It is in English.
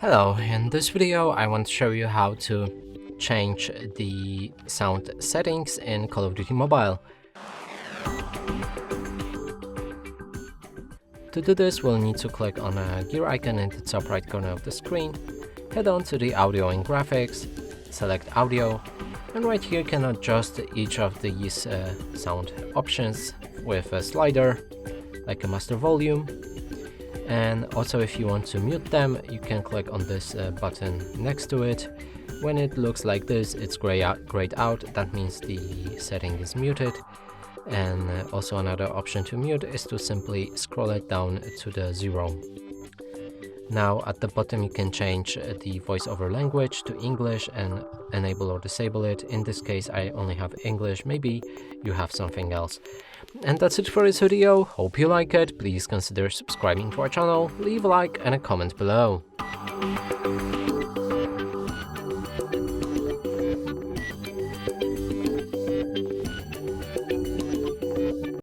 Hello, in this video I want to show you how to change the sound settings in Call of Duty Mobile. To do this, we'll need to click on a gear icon in the top right corner of the screen, head on to the audio and graphics, select audio, and right here you can adjust each of these sound options with a slider, like a master volume. And also, if you want to mute them, you can click on this button next to it. When it looks like this, it's grayed out. That means the setting is muted. And also another option to mute is to simply scroll it down to the 0. Now at the bottom you can change the voiceover language to English and enable or disable it. In this case I only have English, maybe you have something else. And that's it for this video. Hope you like it. Please consider subscribing to our channel, leave a like and a comment below.